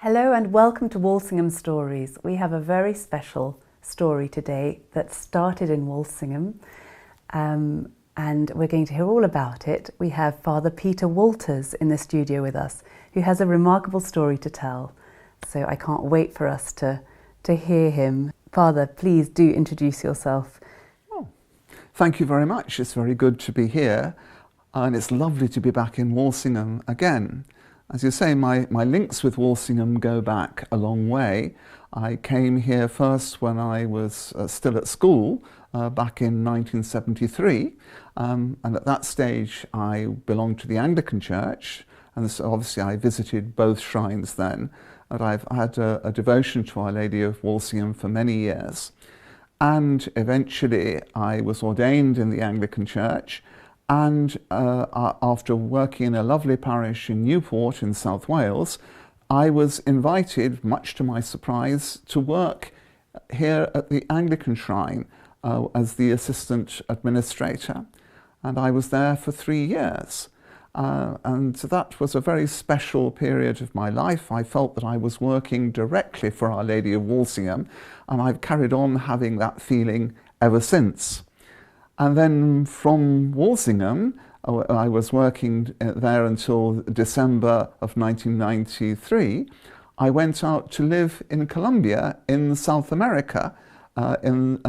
Hello and welcome to Walsingham Stories. We have a very special story today that started in Walsingham, and we're going to hear all about it. We have Father Peter Walters in the studio with us, who has a remarkable story to tell. So I can't wait for us to hear him. Father, please do introduce yourself. Oh, thank you very much. It's very good to be here, and it's lovely to be back in Walsingham again. As you say, my links with Walsingham go back a long way. I came here first when I was still at school, back in 1973, and at that stage I belonged to the Anglican Church, and so obviously I visited both shrines then, and I've had a devotion to Our Lady of Walsingham for many years. And eventually I was ordained in the Anglican Church, and after working in a lovely parish in Newport in South Wales, I was invited, much to my surprise, to work here at the Anglican Shrine as the assistant administrator. And I was there for 3 years. And that was a very special period of my life. I felt that I was working directly for Our Lady of Walsingham, and I've carried on having that feeling ever since. And then from Walsingham, I was working there until December of 1993. I went out to live in Colombia in South America, in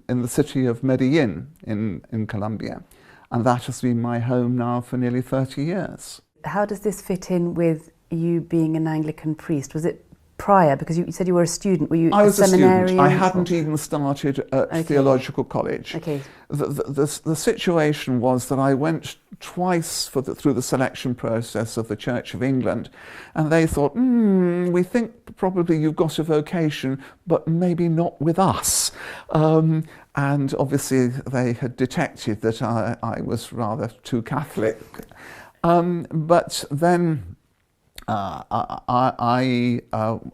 the city of Medellín in Colombia. And that has been my home now for nearly 30 years. How does this fit in with you being an Anglican priest? Was it prior, because you said you were a student? Were you I was a seminarian? student. I hadn't even started at theological college. Okay. The situation was that I went twice through the selection process of the Church of England, and they thought, we think probably you've got a vocation, but maybe not with us. And obviously they had detected that I was rather too Catholic. But then I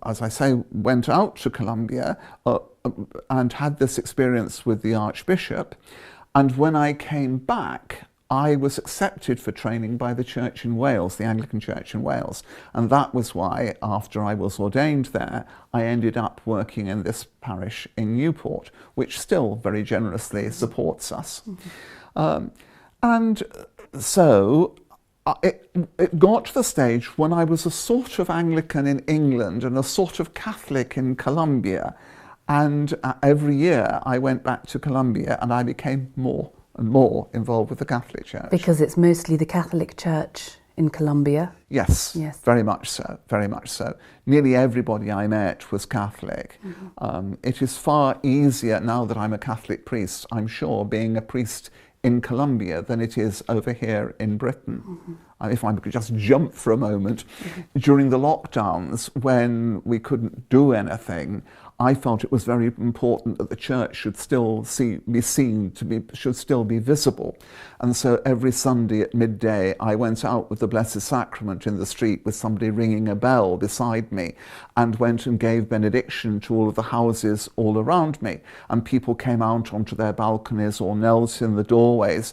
as I say, went out to Colombia and had this experience with the Archbishop. And when I came back, I was accepted for training by the Church in Wales, the Anglican Church in Wales. And that was why, after I was ordained there, I ended up working in this parish in Newport, which still very generously supports us. And so it got to the stage when I was a sort of Anglican in England and a sort of Catholic in Colombia. And every year I went back to Colombia and I became more and more involved with the Catholic Church. Because it's mostly the Catholic Church in Colombia? Yes, very much so, very much so. Nearly everybody I met was Catholic. It is far easier now that I'm a Catholic priest, I'm sure, being a priest in Colombia than it is over here in Britain. If I could just jump for a moment, during the lockdowns when we couldn't do anything, I felt it was very important that the church should still should still be visible. And so every Sunday at midday, I went out with the Blessed Sacrament in the street with somebody ringing a bell beside me, and went and gave benediction to all of the houses all around me. And people came out onto their balconies or knelt in the doorways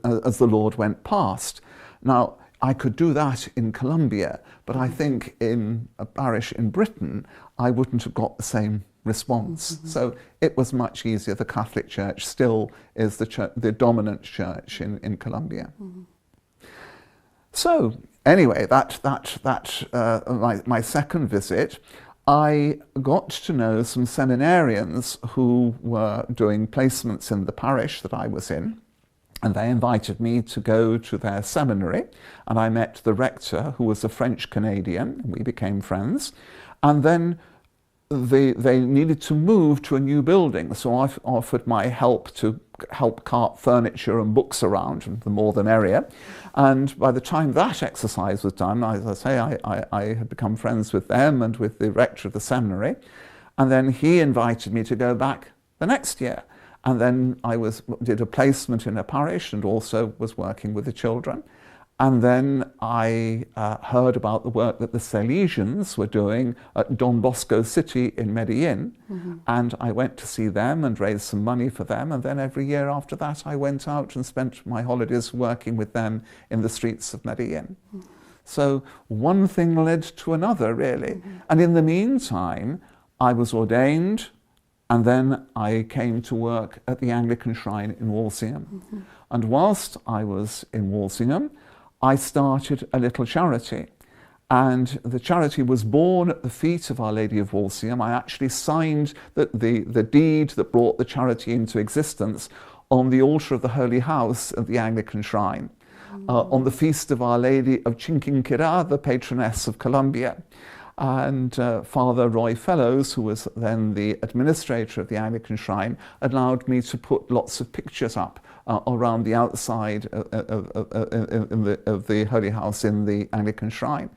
as the Lord went past. Now, I could do that in Colombia, but I think in a parish in Britain, I wouldn't have got the same response. So it was much easier. The Catholic Church still is the dominant church in Colombia. So anyway, my second visit, I got to know some seminarians who were doing placements in the parish that I was in. And they invited me to go to their seminary, and I met the rector, who was a French Canadian. We became friends. And then they needed to move to a new building, so I offered my help to help cart furniture and books around, and the more the merrier. And by the time that exercise was done, as I say, I had become friends with them and with the rector of the seminary. And then he invited me to go back the next year. And then I did a placement in a parish and also was working with the children. And then I heard about the work that the Salesians were doing at Don Bosco City in Medellín. And I went to see them and raised some money for them. And then every year after that, I went out and spent my holidays working with them in the streets of Medellín. So one thing led to another, really. And in the meantime, I was ordained, and then I came to work at the Anglican Shrine in Walsingham. And whilst I was in Walsingham, I started a little charity. And the charity was born at the feet of Our Lady of Walsingham. I actually signed the deed that brought the charity into existence on the altar of the Holy House at the Anglican Shrine, on the feast of Our Lady of Chinquinkira, the patroness of Colombia. And Father Roy Fellows, who was then the administrator of the Anglican Shrine, allowed me to put lots of pictures up around the outside of the Holy House in the Anglican Shrine.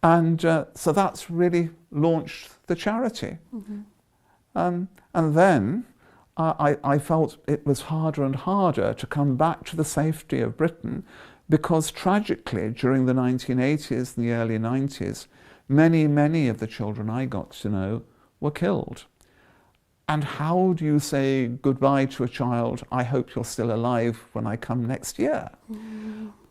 And so that's really launched the charity. And then I felt it was harder and harder to come back to the safety of Britain, because tragically during the 1980s and the early 90s, many of the children I got to know were killed. And how do you say goodbye to a child, I hope you're still alive when I come next year?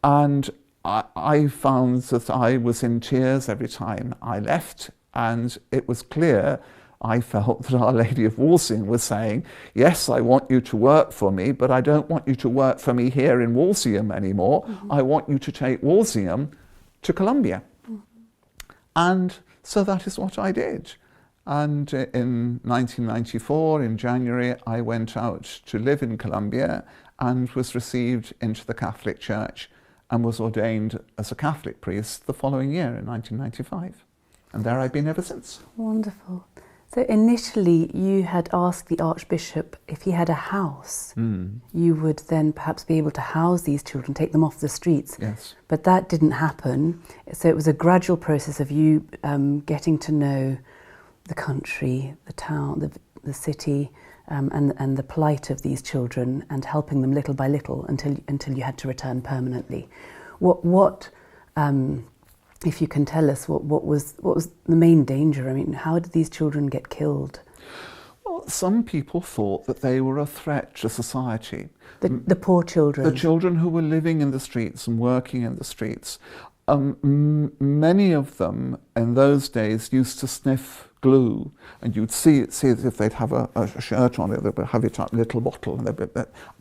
And I found that I was in tears every time I left, and it was clear, I felt, that Our Lady of Walsingham was saying, yes, I want you to work for me, but I don't want you to work for me here in Walsingham anymore. I want you to take Walsingham to Colombia. And so that is what I did. And in 1994, in January, I went out to live in Colombia and was received into the Catholic Church and was ordained as a Catholic priest the following year in 1995. And there I've been ever since. Wonderful. So initially you had asked the Archbishop if he had a house. You would then perhaps be able to house these children, take them off the streets. Yes. But that didn't happen. So it was a gradual process of you getting to know the country, the town, the city, and the plight of these children, and helping them little by little until you had to return permanently. What if you can tell us what was the main danger? I mean, how did these children get killed? Well, some people thought that they were a threat to society. The poor children. The children who were living in the streets and working in the streets. Many of them in those days used to sniff glue, and you'd see as if they'd have a shirt on it, they would have it up, little bottle,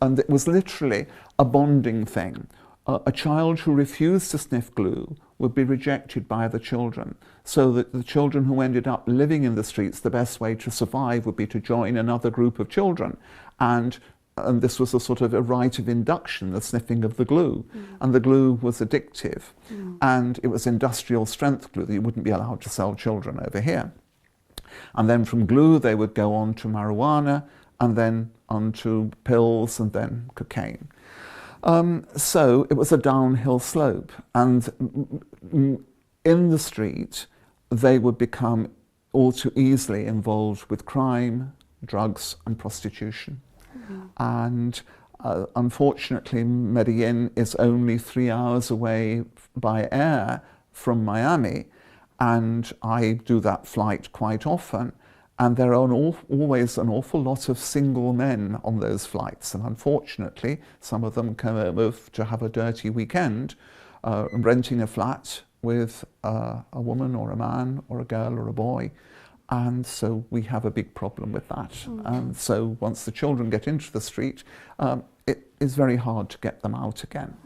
and it was literally a bonding thing. A child who refused to sniff glue would be rejected by other children, so that the children who ended up living in the streets, the best way to survive would be to join another group of children, and this was a sort of a rite of induction, the sniffing of the glue. And the glue was addictive, and it was industrial strength glue that you wouldn't be allowed to sell children over here. And then from glue they would go on to marijuana, and then on to pills, and then cocaine. So it was a downhill slope, and in the street they would become all too easily involved with crime, drugs and prostitution. And unfortunately Medellín is only 3 hours away by air from Miami, and I do that flight quite often. And there are always an awful lot of single men on those flights. And unfortunately, some of them come over to have a dirty weekend, renting a flat with a woman or a man or a girl or a boy. And so we have a big problem with that. And so once the children get into the street, it is very hard to get them out again.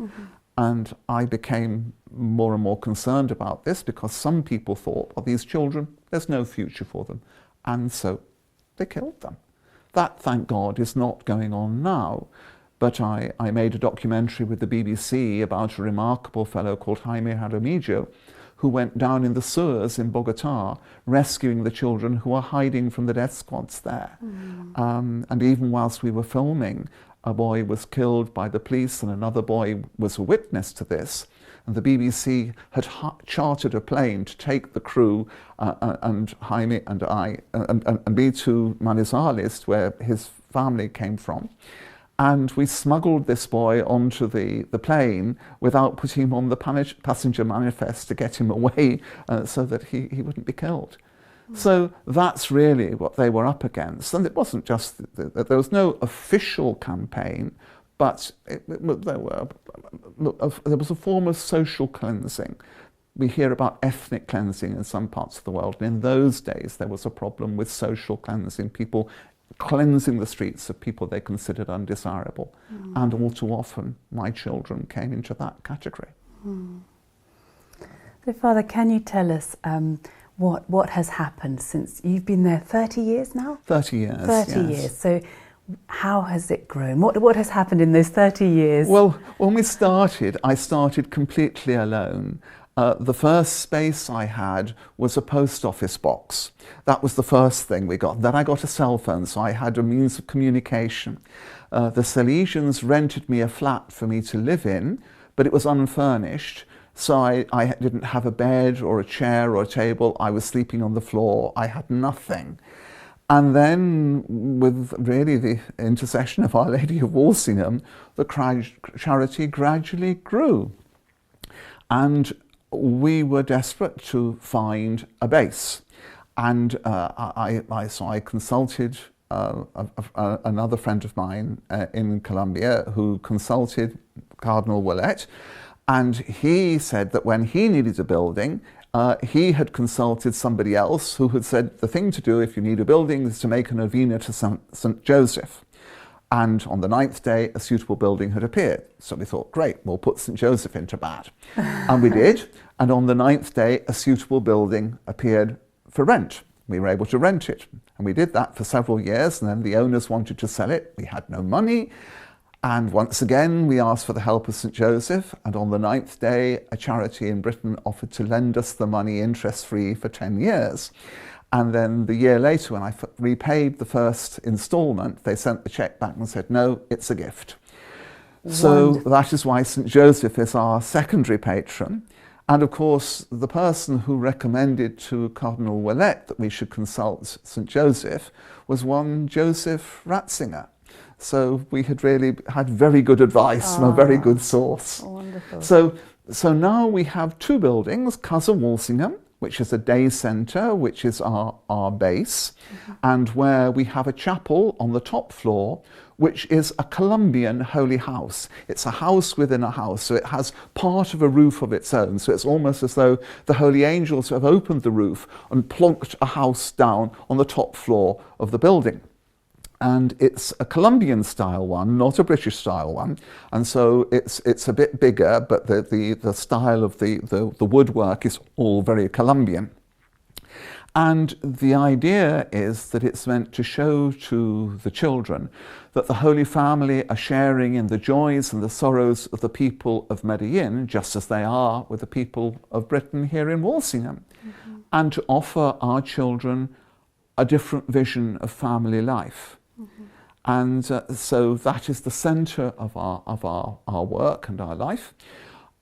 And I became more and more concerned about this, because some people thought, well, these children, there's no future for them. And so they killed them. That, thank God, is not going on now. But I made a documentary with the BBC about a remarkable fellow called Jaime Jaramillo, who went down in the sewers in Bogota, rescuing the children who were hiding from the death squads there. And even whilst we were filming, a boy was killed by the police, and another boy was a witness to this. And the BBC had chartered a plane to take the crew and Jaime and I and me to Manizales, where his family came from. And we smuggled this boy onto the plane without putting him on the passenger manifest to get him away so that he wouldn't be killed. So that's really what they were up against. And it wasn't just that there was no official campaign, but there was a form of social cleansing. we hear about ethnic cleansing in some parts of the world. And in those days, there was a problem with social cleansing, people cleansing the streets of people they considered undesirable. And all too often, my children came into that category. So, Father, can you tell us what has happened since you've been there 30 years now? 30 years, 30 yes. years. So how has it grown? What has happened in those 30 years? Well, when we started, I started completely alone. The first space I had was a post office box. That was the first thing we got. Then I got a cell phone, so I had a means of communication. The Salesians rented me a flat for me to live in, but it was unfurnished. So I didn't have a bed or a chair or a table. I was sleeping on the floor. I had nothing. And then, with really the intercession of Our Lady of Walsingham, the charity gradually grew. And we were desperate to find a base. And so I consulted another friend of mine in Colombia who consulted Cardinal Willett. And he said that when he needed a building, he had consulted somebody else who had said the thing to do if you need a building is to make a novena to St. Joseph. And on the 9th day, a suitable building had appeared. So we thought, great, we'll put St. Joseph into bat. And we did. And on the 9th day, a suitable building appeared for rent. We were able to rent it. And we did that for several years. And then the owners wanted to sell it. We had no money. And once again, we asked for the help of St. Joseph, and on the 9th day, a charity in Britain offered to lend us the money interest-free for 10 years. And then the year later, when I repaid the first instalment, they sent the cheque back and said, no, it's a gift. So that is why St. Joseph is our secondary patron. And of course, the person who recommended to Cardinal Willett that we should consult St. Joseph was one Joseph Ratzinger. So we had really had very good advice from a very good source. Wonderful. So now we have two buildings, Casa Walsingham, which is a day centre, which is our base, and where we have a chapel on the top floor, which is a Colombian holy house. It's a house within a house, so it has part of a roof of its own. So it's almost as though the holy angels have opened the roof and plonked a house down on the top floor of the building. And it's a Colombian style one, not a British style one, and so it's a bit bigger, but the style of the woodwork is all very Colombian. And the idea is that it's meant to show to the children that the Holy Family are sharing in the joys and the sorrows of the people of Medellín, just as they are with the people of Britain here in Walsingham, and to offer our children a different vision of family life. And so that is the centre of our work and our life.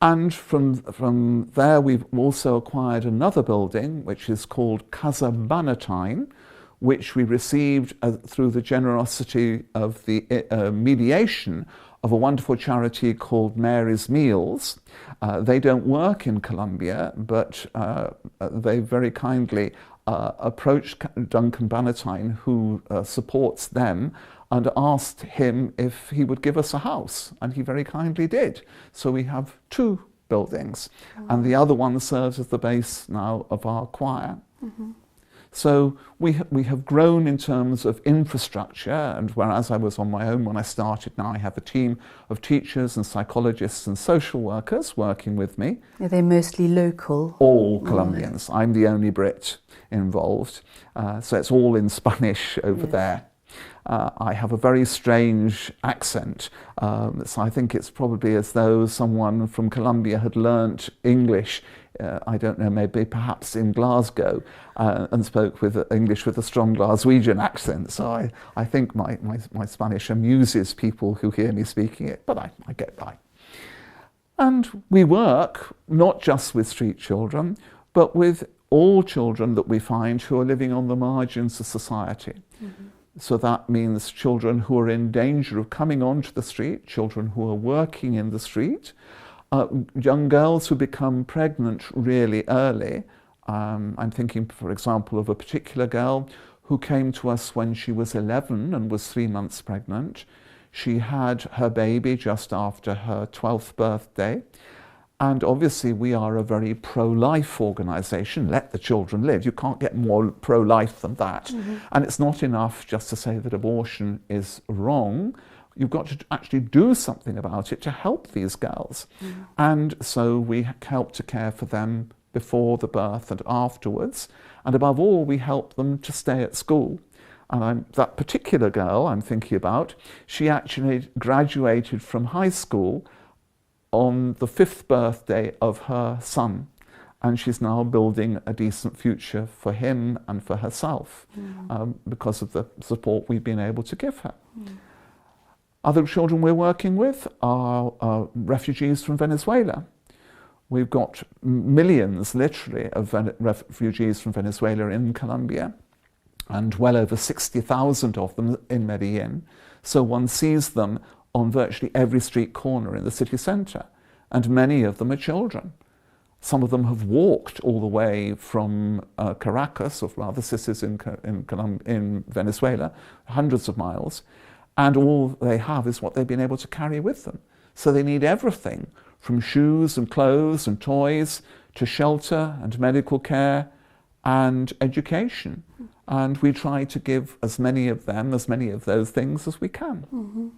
And from there we've also acquired another building which is called Casa Bannatyne, which we received through the generosity of the mediation of a wonderful charity called Mary's Meals. They don't work in Colombia, but they very kindly approached Duncan Bannatyne, who supports them, and asked him if he would give us a house, and he very kindly did. So we have two buildings, and the other one serves as the base now of our choir. So we have grown in terms of infrastructure, and whereas I was on my own when I started, now I have a team of teachers and psychologists and social workers working with me. Are they mostly local? All Colombians. I'm the only Brit involved, so it's all in Spanish over there. I have a very strange accent, so I think it's probably as though someone from Colombia had learnt English, I don't know, maybe perhaps in Glasgow, and spoke with English with a strong Glaswegian accent. So I think my Spanish amuses people who hear me speaking it, but I get by. And we work not just with street children, but with all children that we find who are living on the margins of society. So that means children who are in danger of coming onto the street, children who are working in the street, young girls who become pregnant really early. I'm thinking, for example, of a particular girl who came to us when she was 11 and was 3 months pregnant. She had her baby just after her 12th birthday, And obviously we are a very pro-life organisation. Let the children live. You can't get more pro-life than that. And it's not enough just to say that abortion is wrong. You've got to actually do something about it to help these girls. And so we help to care for them before the birth and afterwards. And above all, we help them to stay at school. And that particular girl I'm thinking about, she actually graduated from high school on the 5th birthday of her son, and she's now building a decent future for him and for herself because of the support we've been able to give her. Other children we're working with are refugees from Venezuela. We've got millions, literally, of refugees from Venezuela in Colombia, and well over 60,000 of them in Medellín. So one sees them on virtually every street corner in the city centre, and many of them are children. Some of them have walked all the way from Caracas, or rather cities in Venezuela, hundreds of miles, and all they have is what they've been able to carry with them. So they need everything, from shoes and clothes and toys to shelter and medical care and education. And we try to give as many of those things as we can.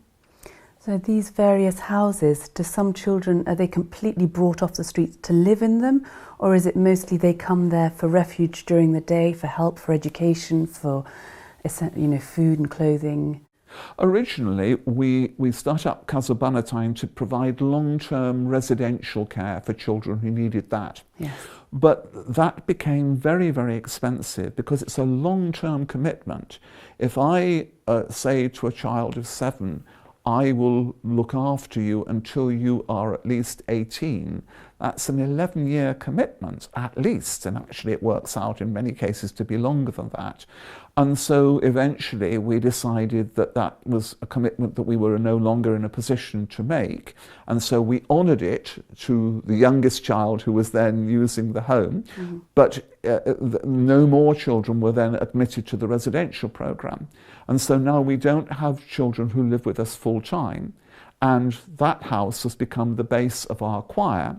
So these various houses, do some children, are they completely brought off the streets to live in them? Or is it mostly they come there for refuge during the day, for help, for education, for food and clothing? Originally, we start up Casa Walsingham to provide long-term residential care for children who needed that. Yes. But that became very, very expensive because it's a long-term commitment. If I say to a child of 7, I will look after you until you are at least 18, that's an 11-year commitment, at least, and actually it works out in many cases to be longer than that. And so eventually we decided that that was a commitment that we were no longer in a position to make, and so we honoured it to the youngest child who was then using the home, but no more children were then admitted to the residential programme. And so now we don't have children who live with us full time, and that house has become the base of our choir.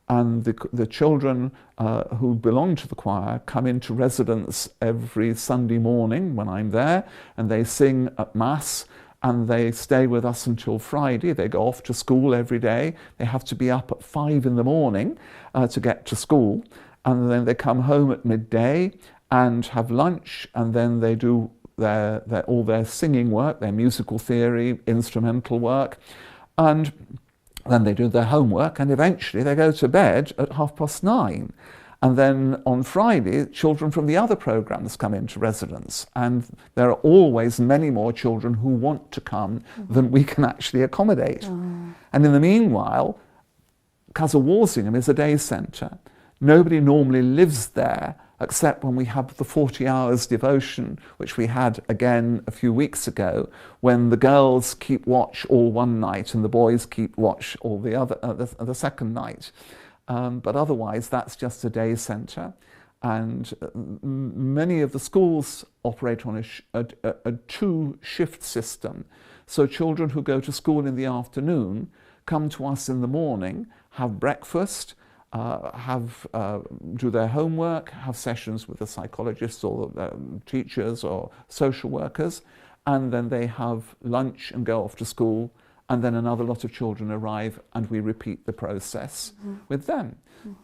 And the children who belong to the choir come into residence every Sunday morning when I'm there, and they sing at Mass, and they stay with us until Friday. They go off to school every day. They have to be up at 5 in the morning to get to school, and then they come home at midday and have lunch, and then they do all their singing work, their musical theory, instrumental work, and then they do their homework, and eventually they go to bed at 9:30. And then on Friday, children from the other programmes come into residence, and there are always many more children who want to come than we can actually accommodate. And in the meanwhile, Casa Walsingham is a day centre. Nobody normally lives there except when we have the 40 hours devotion, which we had again a few weeks ago, when the girls keep watch all one night and the boys keep watch all the second night. But otherwise, that's just a day centre. And many of the schools operate on a 2-shift system. So children who go to school in the afternoon come to us in the morning, have breakfast, do their homework, have sessions with the psychologists or the teachers or social workers, and then they have lunch and go off to school, and then another lot of children arrive and we repeat the process with them.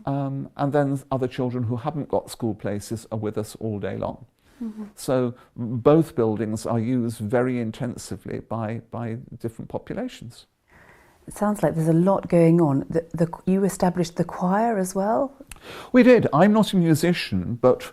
And then other children who haven't got school places are with us all day long. So both buildings are used very intensively by different populations. It sounds like there's a lot going on. You established the choir as well? We did. I'm not a musician, but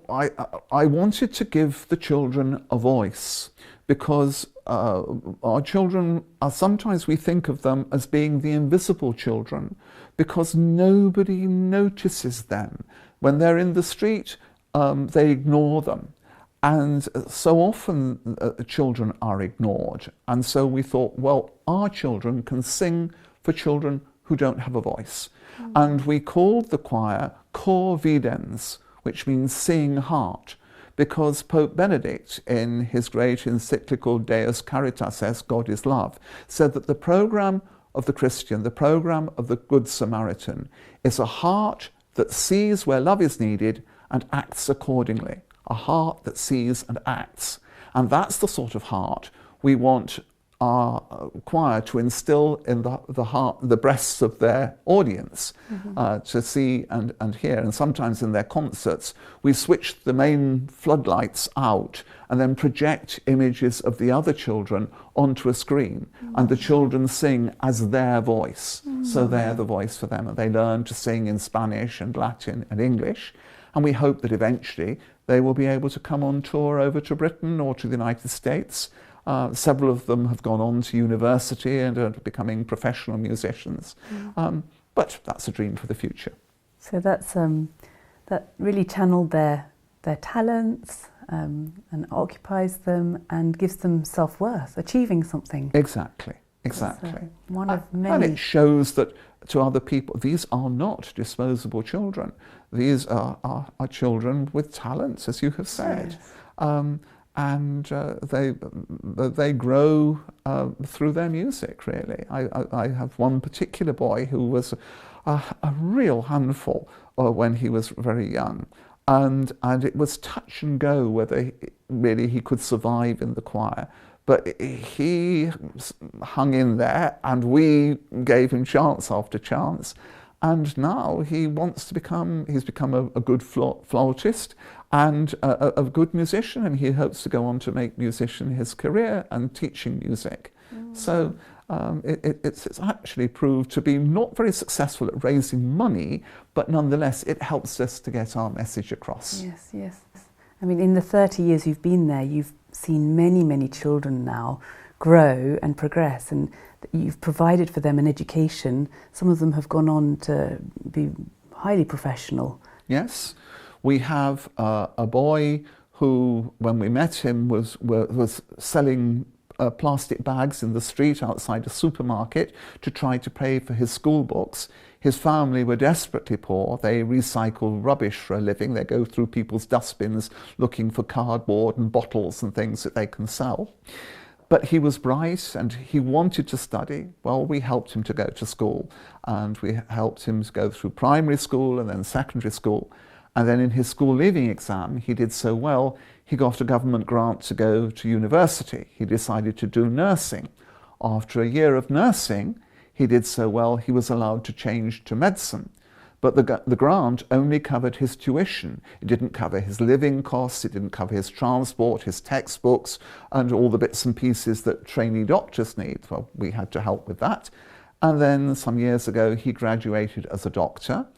I wanted to give the children a voice, because our children are, sometimes we think of them as being the invisible children, because nobody notices them. When they're in the street, they ignore them. And so often children are ignored. And so we thought, well, our children can sing for children who don't have a voice. And we called the choir Cor Videns, which means seeing heart, because Pope Benedict, in his great encyclical Deus Caritas, God is Love, said that the programme of the Christian, the program of the Good Samaritan, is a heart that sees where love is needed and acts accordingly. A heart that sees and acts. And that's the sort of heart we want our choir to instill in the breasts of their audience, to see and hear. And sometimes in their concerts, we switch the main floodlights out and then project images of the other children onto a screen, and the children sing as their voice. So they're the voice for them, and they learn to sing in Spanish and Latin and English. And we hope that eventually they will be able to come on tour over to Britain or to the United States. Several of them have gone on to university and are becoming professional musicians. But that's a dream for the future. So that's that really channeled their talents and occupies them and gives them self-worth, achieving something. Exactly. One of many. And it shows that to other people, these are not disposable children. These are children with talents, as you have said. Yes. And they grow through their music, really. I have one particular boy who was a real handful when he was very young. And it was touch and go whether he could survive in the choir. But he hung in there, and we gave him chance after chance. And now he wants to he's become a good flautist and a good musician, and he hopes to go on to make musician his career and teaching music. So it's actually proved to be not very successful at raising money, but nonetheless it helps us to get our message across. Yes. I mean, in the 30 years you've been there, you've seen many children now grow and progress, and you've provided for them an education. Some of them have gone on to be highly professional. Yes, we have a boy who, when we met him, was selling plastic bags in the street outside a supermarket to try to pay for his school books. His family were desperately poor. They recycle rubbish for a living. They go through people's dustbins looking for cardboard and bottles and things that they can sell. But he was bright and he wanted to study. Well, we helped him to go to school, and we helped him to go through primary school and then secondary school. And then in his school leaving exam, he did so well, he got a government grant to go to university. He decided to do nursing. After a year of nursing, he did so well, he was allowed to change to medicine. But the grant only covered his tuition. It didn't cover his living costs, it didn't cover his transport, his textbooks, and all the bits and pieces that trainee doctors need. Well, we had to help with that. And then some years ago, he graduated as a doctor,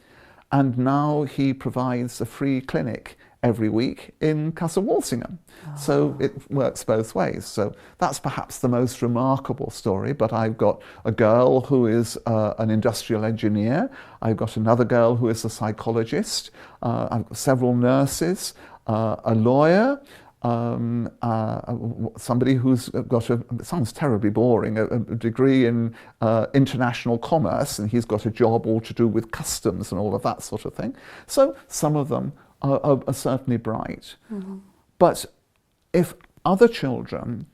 and now he provides a free clinic every week in Casa Walsingham. So it works both ways. So that's perhaps the most remarkable story. But I've got a girl who is an industrial engineer. I've got another girl who is a psychologist. I've got several nurses, a lawyer, somebody who's got it sounds terribly boring, a degree in international commerce, and he's got a job all to do with customs and all of that sort of thing. So some of them are certainly bright. But if other children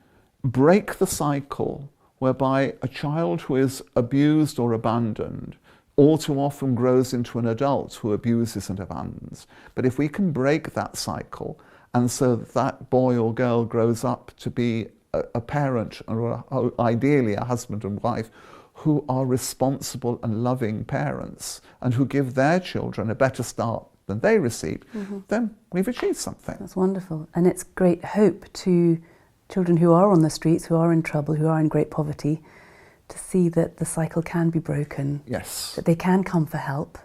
break the cycle whereby a child who is abused or abandoned all too often grows into an adult who abuses and abandons, but if we can break that cycle, and so that boy or girl grows up to be a parent, or ideally a husband and wife, who are responsible and loving parents, and who give their children a better start than they received, then we've achieved something. That's wonderful. And it's great hope to children who are on the streets, who are in trouble, who are in great poverty, to see that the cycle can be broken. Yes. That they can come for help.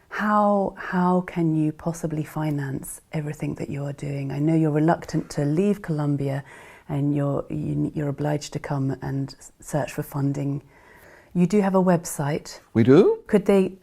How can you possibly finance everything that you are doing? I know you're reluctant to leave Colombia, and you're obliged to come and search for funding. You do have a website. We do. Could they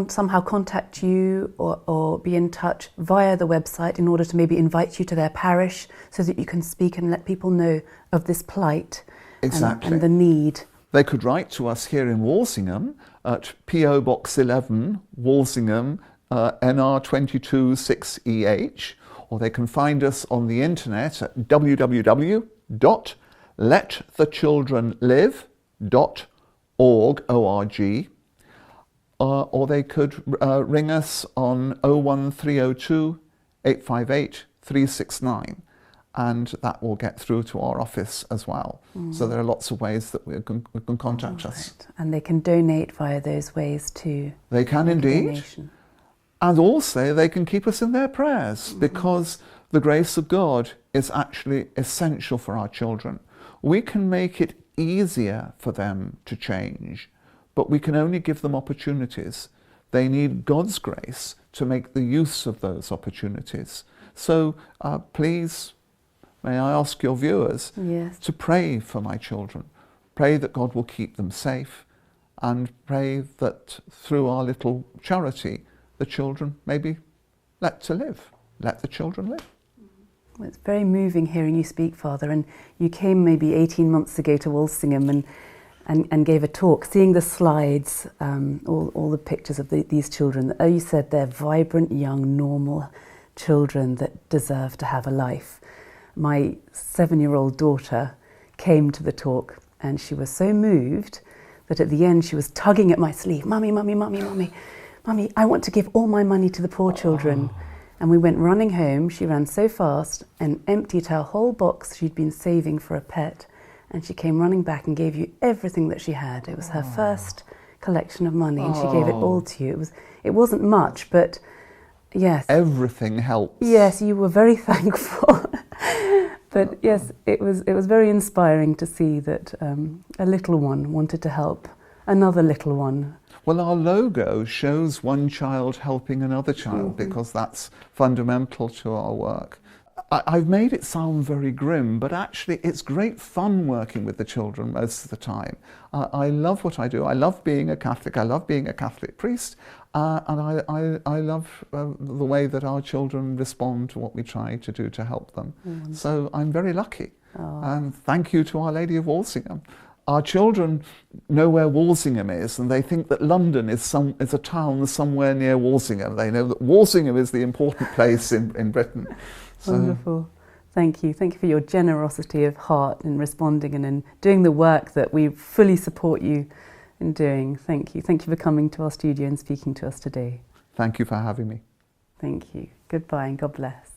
somehow contact you or be in touch via the website in order to maybe invite you to their parish so that you can speak and let people know of this plight? Exactly. And the need? They could write to us here in Walsingham at PO Box 11, Walsingham, NR 22 6EH, or they can find us on the internet at www.letthechildrenlive.org. O-R-G, or they could ring us on 01302 858 369, and that will get through to our office as well. So there are lots of ways that we can contact us. And they can donate via those ways too. They can indeed. And also they can keep us in their prayers, because the grace of God is actually essential for our children. We can make it easier for them to change, but we can only give them opportunities. They need God's grace to make the use of those opportunities. So please, may I ask your viewers to pray for my children. Pray that God will keep them safe, and pray that through our little charity, the children may be let to live. Let the children live. Well, it's very moving hearing you speak, Father, and you came maybe 18 months ago to Walsingham and gave a talk, seeing the slides, all the pictures of these children. You said they're vibrant, young, normal children that deserve to have a life. My 7-year-old daughter came to the talk, and she was so moved that at the end she was tugging at my sleeve. Mummy, mummy, mummy, mummy, mummy, I want to give all my money to the poor children. And we went running home. She ran so fast and emptied her whole box she'd been saving for a pet. And she came running back and gave you everything that she had. It was her first collection of money, and she gave it all to you. It wasn't much, but yes. Everything helps. Yes, you were very thankful. But yes, it was very inspiring to see that a little one wanted to help another little one. Well, our logo shows one child helping another child, because that's fundamental to our work. I've made it sound very grim, but actually it's great fun working with the children most of the time. I love what I do. I love being a Catholic. I love being a Catholic priest. And I love the way that our children respond to what we try to do to help them. So I'm very lucky. And thank you to Our Lady of Walsingham. Our children know where Walsingham is, and they think that London is a town somewhere near Walsingham. They know that Walsingham is the important place in Britain. So, wonderful. Thank you. Thank you for your generosity of heart in responding and in doing the work that we fully support you in doing. Thank you. Thank you for coming to our studio and speaking to us today. Thank you for having me. Thank you. Goodbye and God bless.